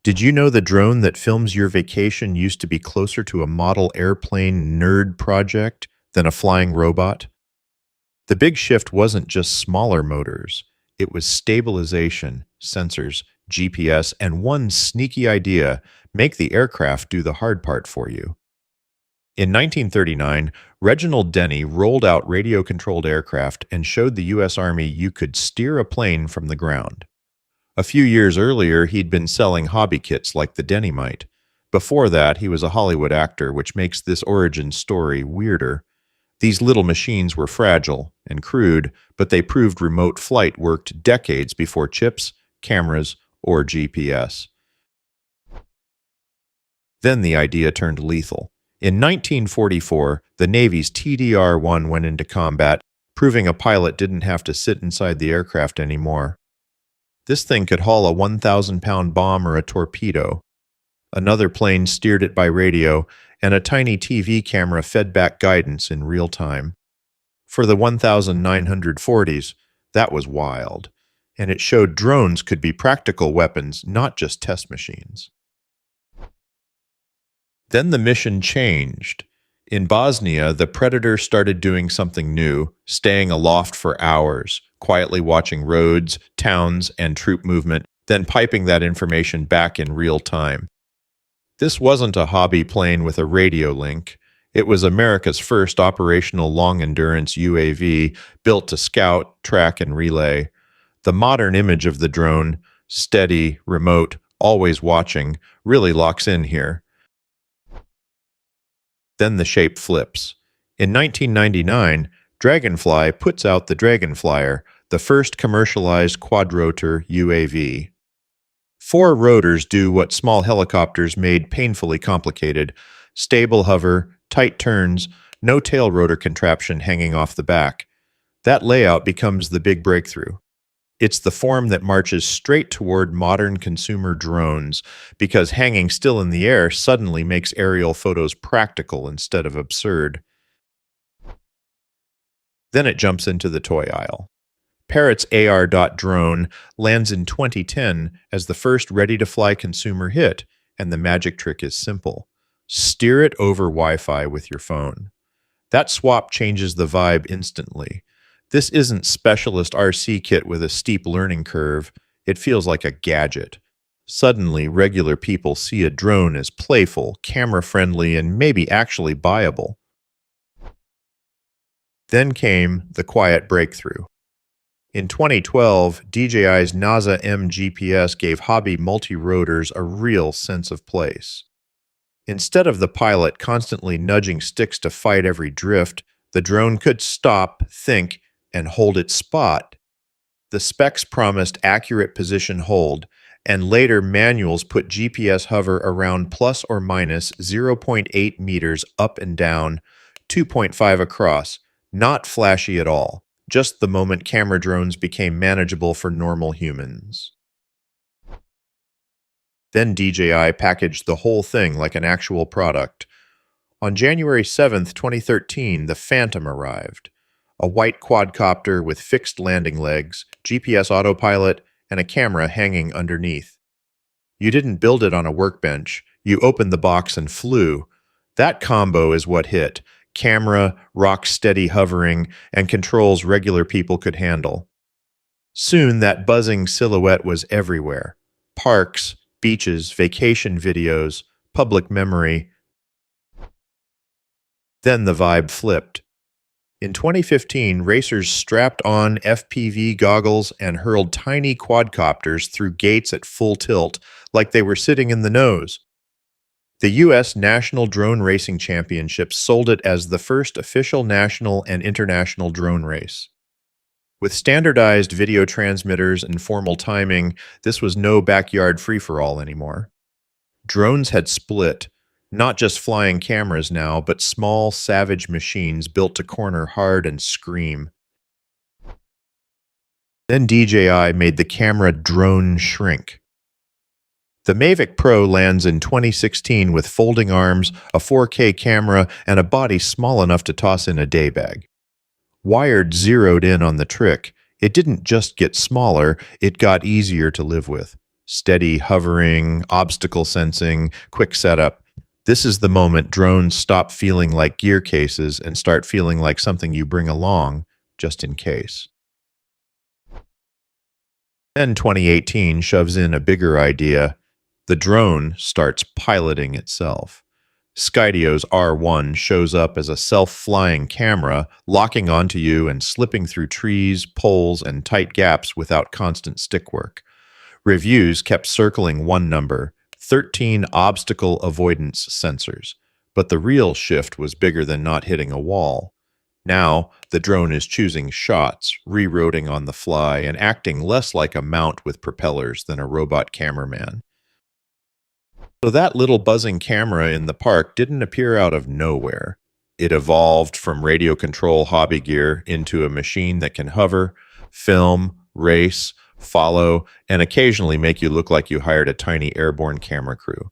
Did you know the drone that films your vacation used to be closer to a model airplane nerd project than a flying robot? The big shift wasn't just smaller motors, it was stabilization, sensors, GPS, and one sneaky idea: make the aircraft do the hard part for you. In 1939, Reginald Denny rolled out radio controlled aircraft and showed the U.S. Army you could steer a plane from the ground. A few years earlier, he'd been selling hobby kits like the Dynamite. Before that, he was a Hollywood actor, which makes this origin story weirder. These little machines were fragile and crude, but they proved remote flight worked decades before chips, cameras, or GPS. Then the idea turned lethal. In 1944, the Navy's TDR-1 went into combat, proving a pilot didn't have to sit inside the aircraft anymore. This thing could haul a 1,000-pound bomb or a torpedo. Another plane steered it by radio, and a tiny TV camera fed back guidance in real time. For the 1940s, that was wild, and it showed drones could be practical weapons, not just test machines. Then the mission changed. In Bosnia, the Predator started doing something new, staying aloft for hours, quietly watching roads, towns, and troop movement, then piping that information back in real time. This wasn't a hobby plane with a radio link. It was America's first operational long-endurance UAV, built to scout, track, and relay. The modern image of the drone, steady, remote, always watching, really locks in here. Then the shape flips. In 1999, Dragonfly puts out the Dragonflyer, the first commercialized quadrotor UAV. 4 rotors do what small helicopters made painfully complicated: stable hover, tight turns, no tail rotor contraption hanging off the back. That layout becomes the big breakthrough. It's the form that marches straight toward modern consumer drones, because hanging still in the air suddenly makes aerial photos practical instead of absurd. Then it jumps into the toy aisle. Parrot's AR.drone lands in 2010 as the first ready-to-fly consumer hit, and the magic trick is simple: steer it over Wi-Fi with your phone. That swap changes the vibe instantly. This isn't specialist RC kit with a steep learning curve. It feels like a gadget. Suddenly, regular people see a drone as playful, camera-friendly, and maybe actually buyable. Then came the quiet breakthrough. In 2012, DJI's NASA M GPS gave hobby multi-rotors a real sense of place. Instead of the pilot constantly nudging sticks to fight every drift, the drone could stop, think, and hold its spot. The specs promised accurate position hold, and later manuals put GPS hover around plus or minus 0.8 meters up and down, 2.5 across. Not flashy at all, just the moment camera drones became manageable for normal humans. Then DJI packaged the whole thing like an actual product. On January 7, 2013, the Phantom arrived. A white quadcopter with fixed landing legs, GPS autopilot, and a camera hanging underneath. You didn't build it on a workbench. You opened the box and flew. That combo is what hit: camera, rock-steady hovering, and controls regular people could handle. Soon, that buzzing silhouette was everywhere. Parks, beaches, vacation videos, public memory. Then the vibe flipped. In 2015, racers strapped on FPV goggles and hurled tiny quadcopters through gates at full tilt, like they were sitting in the nose. The U.S. National Drone Racing Championships sold it as the first official national and international drone race. With standardized video transmitters and formal timing, this was no backyard free-for-all anymore. Drones had split. Not just flying cameras now, but small, savage machines built to corner hard and scream. Then DJI made the camera drone shrink. The Mavic Pro lands in 2016 with folding arms, a 4K camera, and a body small enough to toss in a day bag. Wired zeroed in on the trick. It didn't just get smaller, it got easier to live with. Steady hovering, obstacle sensing, quick setup. This is the moment drones stop feeling like gear cases and start feeling like something you bring along just in case. Then 2018 shoves in a bigger idea. The drone starts piloting itself. Skydio's R1 shows up as a self-flying camera, locking onto you and slipping through trees, poles, and tight gaps without constant stickwork. Reviews kept circling one number: 13 obstacle avoidance sensors. But the real shift was bigger than not hitting a wall. Now, the drone is choosing shots, rerouting on the fly, and acting less like a mount with propellers than a robot cameraman. So that little buzzing camera in the park didn't appear out of nowhere. It evolved from radio control hobby gear into a machine that can hover, film, race, follow, and occasionally make you look like you hired a tiny airborne camera crew.